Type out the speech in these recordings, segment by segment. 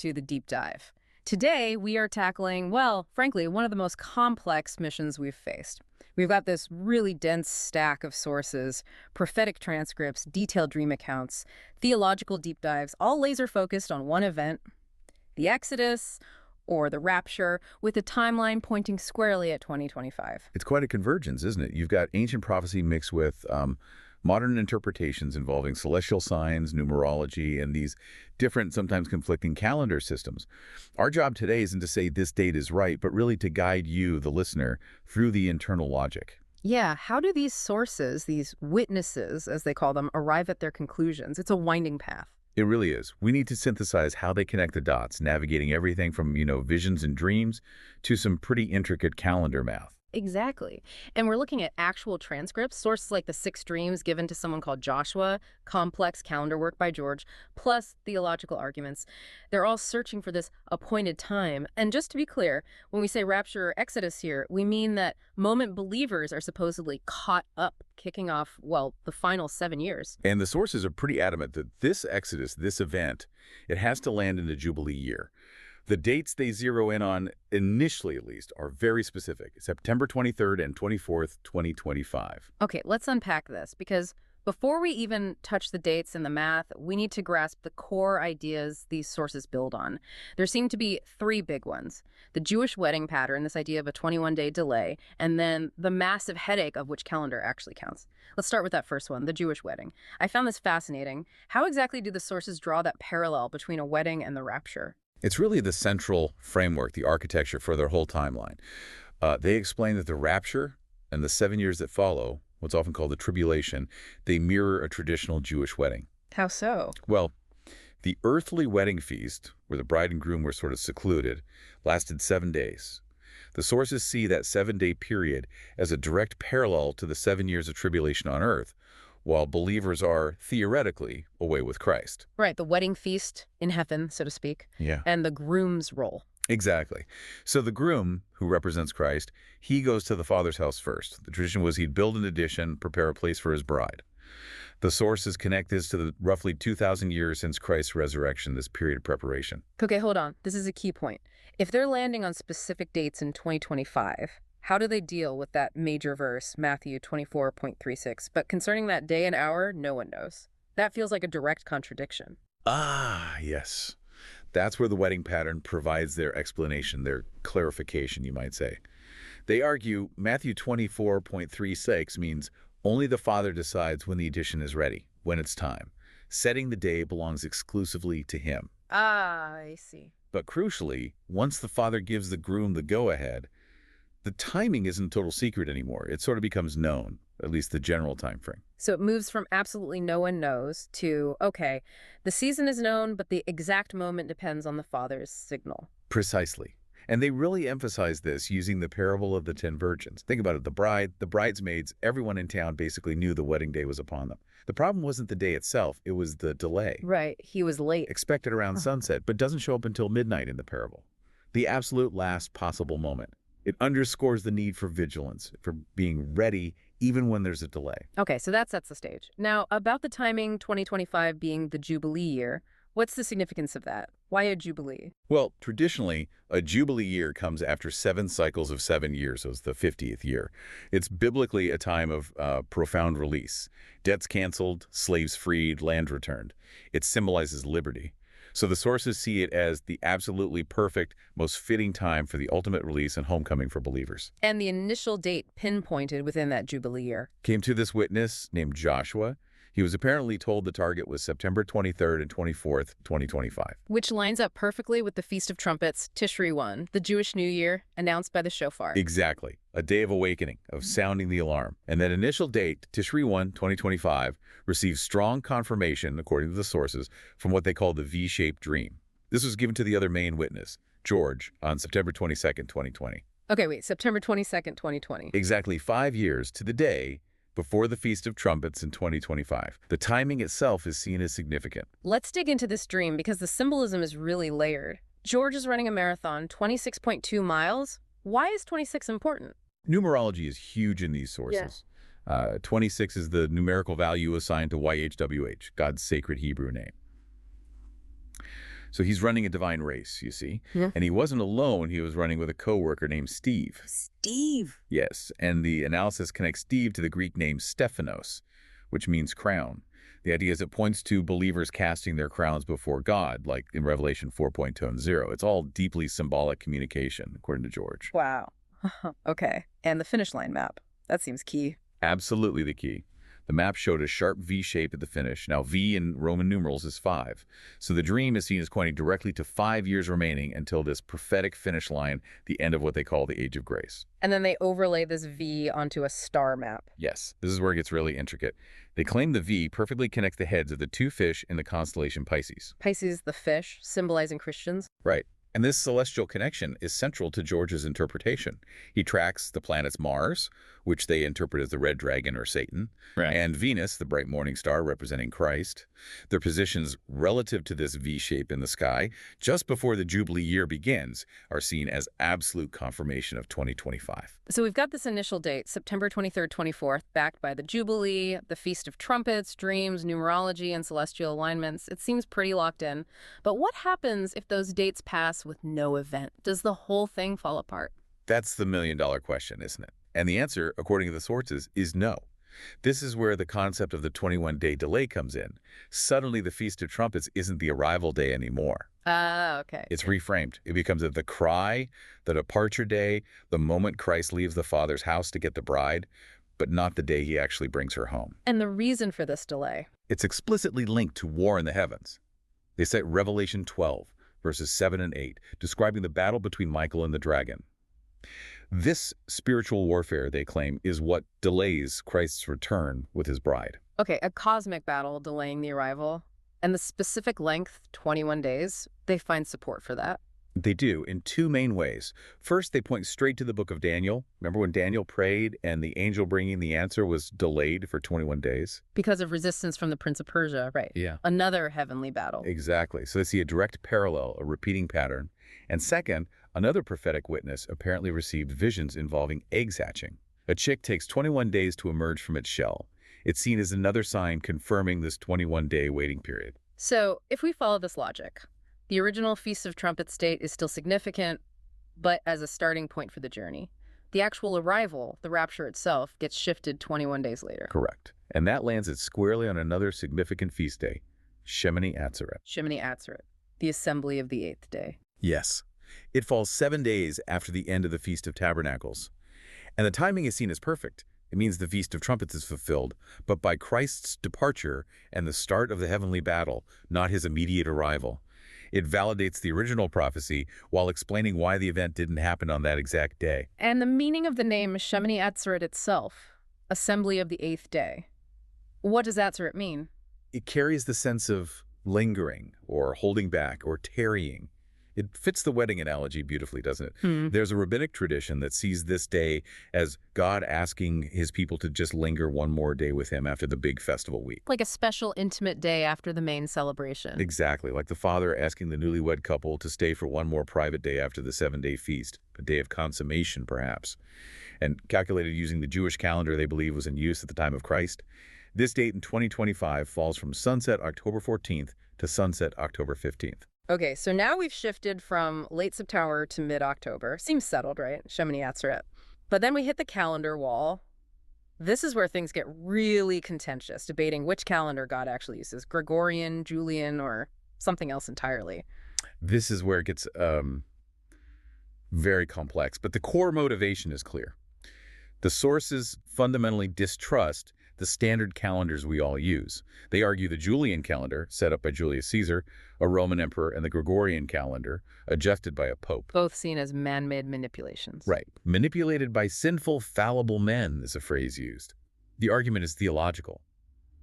to the deep dive. Today, we are tackling, well, frankly, one of the most complex missions we've faced. We've got this really dense stack of sources, prophetic transcripts, detailed dream accounts, theological deep dives, all laser focused on one event, the Exodus or the Rapture, with a timeline pointing squarely at 2025. It's quite a convergence, isn't it? You've got ancient prophecy mixed with modern interpretations involving celestial signs, numerology, and these different, sometimes conflicting calendar systems. Our job today isn't to say this date is right, but really to guide you, the listener, through the internal logic. Yeah, how do these sources, these witnesses, as they call them, arrive at their conclusions? It's a winding path. It really is. We need to synthesize how they connect the dots, navigating everything from, visions and dreams to some pretty intricate calendar math. Exactly. And we're looking at actual transcripts, sources like the Six Dreams given to someone called Joshua, complex calendar work by George, plus theological arguments. They're all searching for this appointed time. And just to be clear, when we say rapture or exodus here, we mean that moment believers are supposedly caught up, kicking off, well, the final 7 years. And the sources are pretty adamant that this Exodus, this event, it has to land in the Jubilee year. The dates they zero in on, initially at least, are very specific. September 23rd and 24th, 2025. Okay, let's unpack this, because before we even touch the dates and the math, we need to grasp the core ideas these sources build on. There seem to be three big ones: the Jewish wedding pattern, this idea of a 21-day delay, and then the massive headache of which calendar actually counts. Let's start with that first one, the Jewish wedding. I found this fascinating. How exactly do the sources draw that parallel between a wedding and the rapture? It's really the central framework, the architecture for their whole timeline. They explain that the rapture and the 7 years that follow, what's often called the tribulation, they mirror a traditional Jewish wedding. How so? Well, the earthly wedding feast, where the bride and groom were sort of secluded, lasted 7 days. The sources see that 7-day period as a direct parallel to the 7 years of tribulation on earth, while believers are, theoretically, away with Christ. Right, the wedding feast in heaven, so to speak. Yeah. And the groom's role. Exactly. So the groom, who represents Christ, he goes to the Father's house first. The tradition was he'd build an addition, prepare a place for his bride. The sources connect this to the roughly 2,000 years since Christ's resurrection, this period of preparation. Okay, hold on. This is a key point. If they're landing on specific dates in 2025, how do they deal with that major verse, Matthew 24.36? But concerning that day and hour, no one knows. That feels like a direct contradiction. Ah, yes. That's where the wedding pattern provides their explanation, their clarification, you might say. They argue Matthew 24.36 means only the Father decides when the addition is ready, when it's time. Setting the day belongs exclusively to him. Ah, I see. But crucially, once the Father gives the groom the go-ahead, the timing isn't total secret anymore. It sort of becomes known, at least the general time frame. So it moves from absolutely no one knows to, okay, the season is known, but the exact moment depends on the Father's signal. Precisely. And they really emphasize this using the parable of the 10 virgins. Think about it. The bride, the bridesmaids, everyone in town basically knew the wedding day was upon them. The problem wasn't the day itself. It was the delay. Right. He was late. Expected around sunset, but doesn't show up until midnight in the parable. The absolute last possible moment. It underscores the need for vigilance, for being ready even when there's a delay. Okay, so that sets the stage. Now, about the timing, 2025 being the Jubilee year, what's the significance of that? Why a Jubilee? Well, traditionally, a Jubilee year comes after 7 cycles of 7 years, so it's the 50th year. It's biblically a time of profound release. Debts canceled, slaves freed, land returned. It symbolizes liberty. So the sources see it as the absolutely perfect, most fitting time for the ultimate release and homecoming for believers. And the initial date pinpointed within that Jubilee year. Came to this witness named Joshua. He was apparently told the target was September 23rd and 24th, 2025. Which lines up perfectly with the Feast of Trumpets, Tishri 1, the Jewish New Year, announced by the shofar. Exactly. A day of awakening, of sounding the alarm. And that initial date, Tishri 1, 2025, received strong confirmation, according to the sources, from what they call the V-shaped dream. This was given to the other main witness, George, on September 22nd, 2020. Okay, wait, September 22nd, 2020. Exactly 5 years to the day before the Feast of Trumpets in 2025. The timing itself is seen as significant. Let's dig into this dream because the symbolism is really layered. George is running a marathon, 26.2 miles. Why is 26 important? Numerology is huge in these sources. 26 is the numerical value assigned to YHWH, God's sacred Hebrew name. So he's running a divine race, you see. Yeah. And he wasn't alone. He was running with a coworker named Steve. Steve. Yes, and the analysis connects Steve to the Greek name Stephanos, which means crown. The idea is it points to believers casting their crowns before God, like in Revelation 4.0. It's all deeply symbolic communication, according to George. Wow. Okay. And the finish line map. That seems key. Absolutely the key. The map showed a sharp V shape at the finish. Now, V in Roman numerals is 5. So the dream is seen as pointing directly to 5 years remaining until this prophetic finish line, the end of what they call the Age of Grace. And then they overlay this V onto a star map. Yes, this is where it gets really intricate. They claim the V perfectly connects the heads of the 2 fish in the constellation Pisces. Pisces, the fish, symbolizing Christians. Right. And this celestial connection is central to George's interpretation. He tracks the planets Mars, which they interpret as the red dragon or Satan, and Venus, the bright morning star representing Christ. Their positions relative to this V shape in the sky, just before the Jubilee year begins, are seen as absolute confirmation of 2025. So we've got this initial date, September 23rd, 24th, backed by the Jubilee, the Feast of Trumpets, dreams, numerology, and celestial alignments. It seems pretty locked in. But what happens if those dates pass with no event? Does the whole thing fall apart? That's the million-dollar question, isn't it? And the answer, according to the sources, is no. This is where the concept of the 21-day delay comes in. Suddenly, the Feast of Trumpets isn't the arrival day anymore. Okay. It's reframed. It becomes the cry, the departure day, the moment Christ leaves the Father's house to get the bride, but not the day he actually brings her home. And the reason for this delay? It's explicitly linked to war in the heavens. They cite Revelation 12, verses 7 and 8, describing the battle between Michael and the dragon. This spiritual warfare, they claim, is what delays Christ's return with his bride. Okay, a cosmic battle delaying the arrival. And the specific length, 21 days, they find support for that. They do, in 2 main ways. First, they point straight to the book of Daniel. Remember when Daniel prayed and the angel bringing the answer was delayed for 21 days? Because of resistance from the Prince of Persia, right? Yeah. Another heavenly battle. Exactly. So they see a direct parallel, a repeating pattern. And second, another prophetic witness apparently received visions involving eggs hatching. A chick takes 21 days to emerge from its shell. It's seen as another sign confirming this 21-day waiting period. So, if we follow this logic, the original Feast of Trumpets date is still significant, but as a starting point for the journey. The actual arrival, the rapture itself, gets shifted 21 days later. Correct. And that lands it squarely on another significant feast day, Shemini Atzeret. Shemini Atzeret, the assembly of the 8th day. Yes. It falls 7 days after the end of the Feast of Tabernacles. And the timing is seen as perfect. It means the Feast of Trumpets is fulfilled, but by Christ's departure and the start of the heavenly battle, not his immediate arrival. It validates the original prophecy while explaining why the event didn't happen on that exact day. And the meaning of the name Shemini Atzeret itself, assembly of the 8th day. What does Atzeret mean? It carries the sense of lingering or holding back or tarrying. It fits the wedding analogy beautifully, doesn't it? There's a rabbinic tradition that sees this day as God asking his people to just linger one more day with him after the big festival week. Like a special intimate day after the main celebration. Exactly, like the father asking the newlywed couple to stay for one more private day after the 7-day feast, a day of consummation, perhaps. And calculated using the Jewish calendar they believe was in use at the time of Christ. This date in 2025 falls from sunset October 14th to sunset October 15th. Okay, so now we've shifted from late September to mid-October. Seems settled, right? Shemini Atzeret. But then we hit the calendar wall. This is where things get really contentious, debating which calendar God actually uses, Gregorian, Julian, or something else entirely. This is where it gets very complex, but the core motivation is clear. The sources fundamentally distrust the standard calendars we all use. They argue the Julian calendar, set up by Julius Caesar, a Roman emperor, and the Gregorian calendar, adjusted by a pope. Both seen as man-made manipulations. Right. Manipulated by sinful, fallible men is a phrase used. The argument is theological.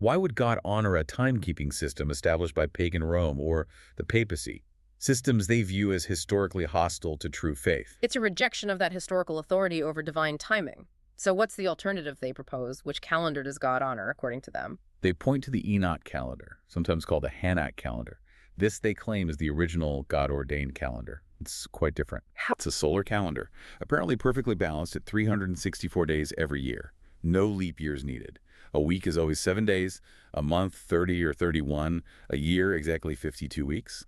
Why would God honor a timekeeping system established by pagan Rome or the papacy? Systems they view as historically hostile to true faith. It's a rejection of that historical authority over divine timing. So what's the alternative they propose? Which calendar does God honor, according to them? They point to the Enoch calendar, sometimes called the Hanach calendar. This, they claim, is the original God-ordained calendar. It's quite different. It's a solar calendar, apparently perfectly balanced at 364 days every year. No leap years needed. A week is always 7 days, a month 30 or 31, a year exactly 52 weeks.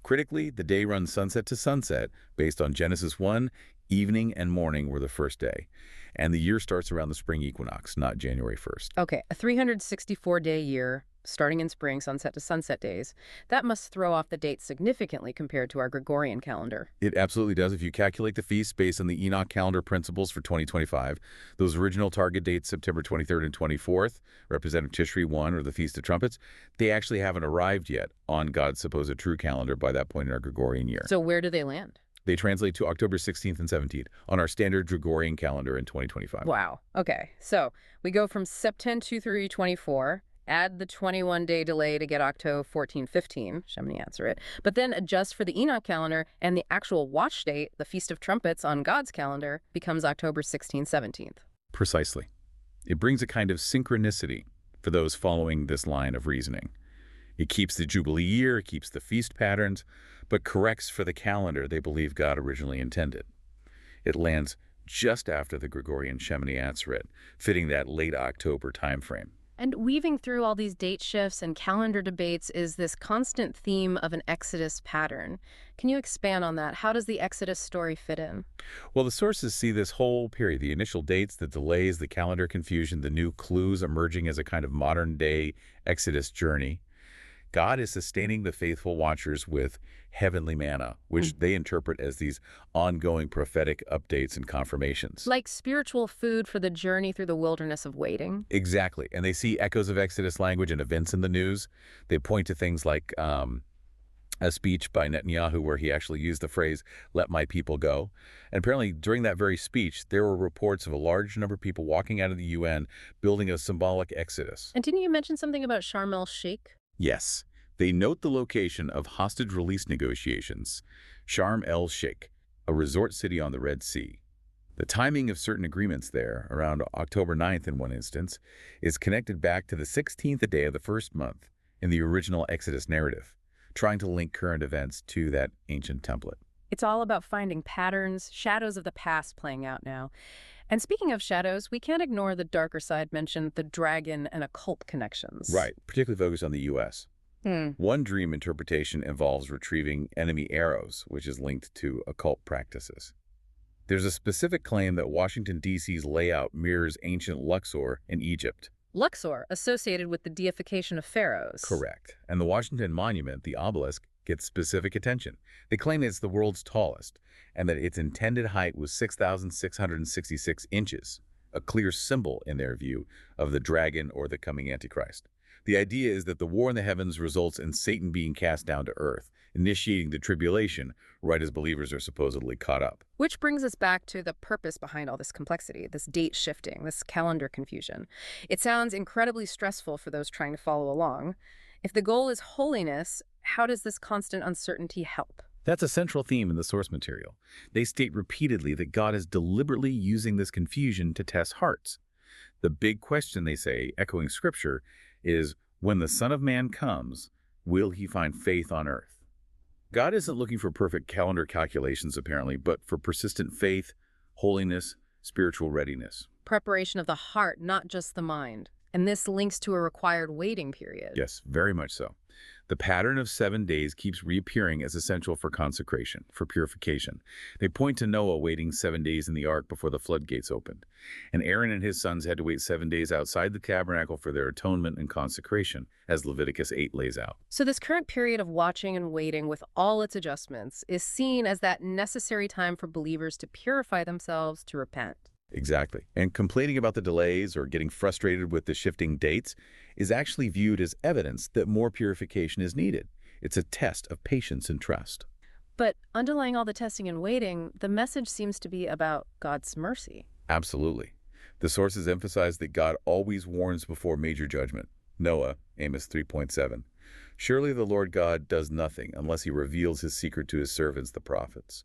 Critically, the day runs sunset to sunset based on Genesis 1, evening and morning were the first day. And the year starts around the spring equinox, not January 1st. Okay, a 364-day year, starting in spring, sunset to sunset days. That must throw off the dates significantly compared to our Gregorian calendar. It absolutely does. If you calculate the feasts based on the Enoch calendar principles for 2025, those original target dates, September 23rd and 24th, representing Tishri 1 or the Feast of Trumpets, they actually haven't arrived yet on God's supposed true calendar by that point in our Gregorian year. So where do they land? They translate to October 16th and 17th on our standard Gregorian calendar in 2025. Wow. Okay, so we go from September 2324, add the 21-day delay to get Octo 1415, Shemini Atzeret, but then adjust for the Enoch calendar, and the actual watch date, the Feast of Trumpets on God's calendar, becomes October 16th, 17th. Precisely. It brings a kind of synchronicity for those following this line of reasoning. It keeps the Jubilee year, it keeps the feast patterns, but corrects for the calendar they believe God originally intended. It lands just after the Gregorian Shemini Atzeret, fitting that late October timeframe. And weaving through all these date shifts and calendar debates is this constant theme of an Exodus pattern. Can you expand on that? How does the Exodus story fit in? Well, the sources see this whole period, the initial dates, the delays, the calendar confusion, the new clues emerging as a kind of modern-day Exodus journey. God is sustaining the faithful watchers with heavenly manna, which they interpret as these ongoing prophetic updates and confirmations. Like spiritual food for the journey through the wilderness of waiting? Exactly. And they see echoes of Exodus language and events in the news. They point to things like a speech by Netanyahu where he actually used the phrase, "let my people go." And apparently during that very speech, there were reports of a large number of people walking out of the UN building a symbolic exodus. And didn't you mention something about Sharm el-Sheikh? Yes, they note the location of hostage release negotiations, Sharm el-Sheikh, a resort city on the Red Sea. The timing of certain agreements there, around October 9th in one instance, is connected back to the 16th day of the first month in the original Exodus narrative, trying to link current events to that ancient template. It's all about finding patterns, shadows of the past playing out now. And speaking of shadows, we can't ignore the darker side mentioned, the dragon and occult connections. Right, particularly focused on the U.S. One dream interpretation involves retrieving enemy arrows, which is linked to occult practices. There's a specific claim that Washington, D.C.'s layout mirrors ancient Luxor in Egypt. Luxor, associated with the deification of pharaohs. Correct. And the Washington Monument, the obelisk, gets specific attention. They claim it's the world's tallest, and that its intended height was 6,666 inches, a clear symbol, in their view, of the dragon or the coming Antichrist. The idea is that the war in the heavens results in Satan being cast down to earth, initiating the tribulation right as believers are supposedly caught up. Which brings us back to the purpose behind all this complexity, this date shifting, this calendar confusion. It sounds incredibly stressful for those trying to follow along. If the goal is holiness, how does this constant uncertainty help? That's a central theme in the source material. They state repeatedly that God is deliberately using this confusion to test hearts. The big question, they say, echoing Scripture, is when the Son of Man comes, will he find faith on earth? God isn't looking for perfect calendar calculations, apparently, but for persistent faith, holiness, spiritual readiness. Preparation of the heart, not just the mind. And this links to a required waiting period. Yes, very much so. The pattern of 7 days keeps reappearing as essential for consecration, for purification. They point to Noah waiting 7 days in the ark before the floodgates opened. And Aaron and his sons had to wait 7 days outside the tabernacle for their atonement and consecration, as Leviticus 8 lays out. So this current period of watching and waiting with all its adjustments is seen as that necessary time for believers to purify themselves, to repent. Exactly. And complaining about the delays or getting frustrated with the shifting dates is actually viewed as evidence that more purification is needed. It's a test of patience and trust. But underlying all the testing and waiting, the message seems to be about God's mercy. Absolutely. The sources emphasize that God always warns before major judgment. Noah, Amos 3.7. Surely the Lord God does nothing unless he reveals his secret to his servants, the prophets.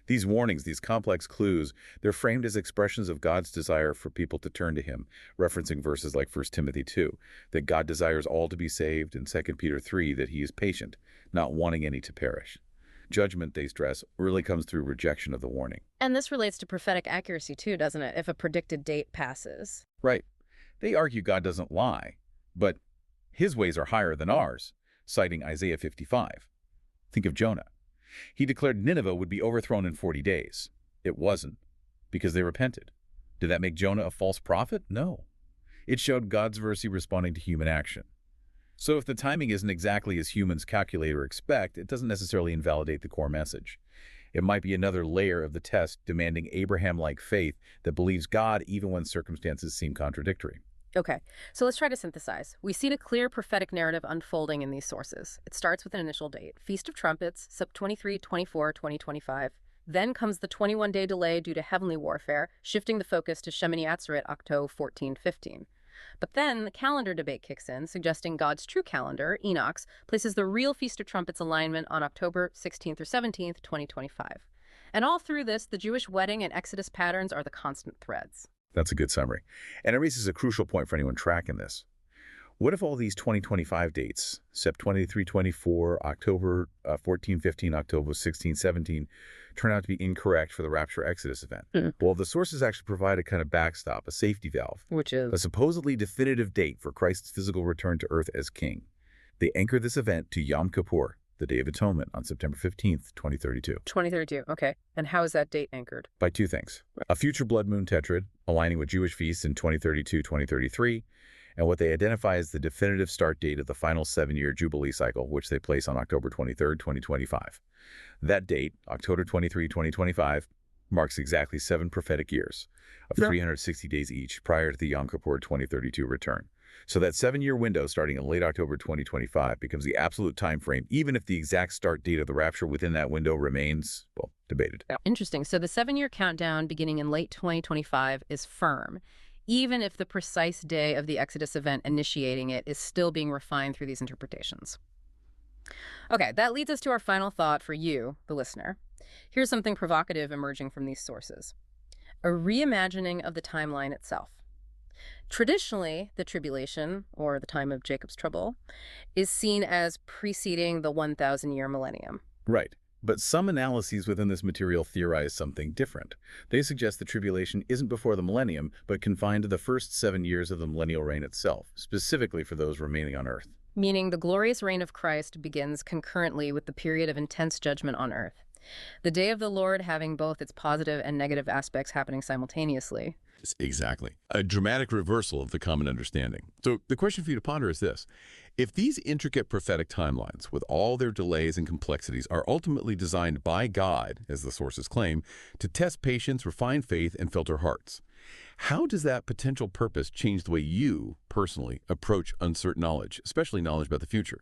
These warnings, these complex clues, they're framed as expressions of God's desire for people to turn to him, referencing verses like 1 Timothy 2, that God desires all to be saved, and 2 Peter 3, that he is patient, not wanting any to perish. Judgment, they stress, really comes through rejection of the warning. And this relates to prophetic accuracy too, doesn't it, if a predicted date passes? Right. They argue God doesn't lie, but his ways are higher than ours, citing Isaiah 55. Think of Jonah. He declared Nineveh would be overthrown in 40 days. It wasn't, because they repented. Did that make Jonah a false prophet? No. It showed God's mercy responding to human action. So if the timing isn't exactly as humans calculate or expect, it doesn't necessarily invalidate the core message. It might be another layer of the test demanding Abraham-like faith that believes God even when circumstances seem contradictory. Okay, so let's try to synthesize. We see a clear prophetic narrative unfolding in these sources. It starts with an initial date, Feast of Trumpets, Sept 23-24, 2025. Then comes the 21-day delay due to heavenly warfare, shifting the focus to Shemini Atzeret, Octo 14-15. But then the calendar debate kicks in, suggesting God's true calendar, Enoch's, places the real Feast of Trumpets alignment on October 16th or 17th, 2025. And all through this, the Jewish wedding and Exodus patterns are the constant threads. That's a good summary. And it raises a crucial point for anyone tracking this. What if all these 2025 dates, Sept 23-24, October 14-15, October 16-17, turn out to be incorrect for the Rapture Exodus event? Well, the sources actually provide a kind of backstop, a safety valve. Which is? A supposedly definitive date for Christ's physical return to earth as king. They anchor this event to Yom Kippur, the Day of Atonement, on September 15th, 2032. 2032, okay. And how is that date anchored? By two things. A future blood moon tetrad, aligning with Jewish feasts in 2032-2033, and what they identify as the definitive start date of the final 7-year Jubilee cycle, which they place on October 23rd, 2025. That date, October 23, 2025, marks exactly 7 prophetic years of 360 days each prior to the Yom Kippur 2032 return. So that 7-year window starting in late October 2025 becomes the absolute time frame, even if the exact start date of the rapture within that window remains, well, debated. Interesting. So the 7-year countdown beginning in late 2025 is firm, even if the precise day of the Exodus event initiating it is still being refined through these interpretations. Okay, that leads us to our final thought for you, the listener. Here's something provocative emerging from these sources. A reimagining of the timeline itself. Traditionally, the tribulation, or the time of Jacob's trouble, is seen as preceding the 1,000-year millennium. Right. But some analyses within this material theorize something different. They suggest the tribulation isn't before the millennium, but confined to the first 7 years of the millennial reign itself, specifically for those remaining on Earth. Meaning the glorious reign of Christ begins concurrently with the period of intense judgment on Earth. The day of the Lord having both its positive and negative aspects happening simultaneously. Exactly. A dramatic reversal of the common understanding. So the question for you to ponder is this. If these intricate prophetic timelines, with all their delays and complexities, are ultimately designed by God, as the sources claim, to test patience, refine faith, and filter hearts, how does that potential purpose change the way you, personally, approach uncertain knowledge, especially knowledge about the future?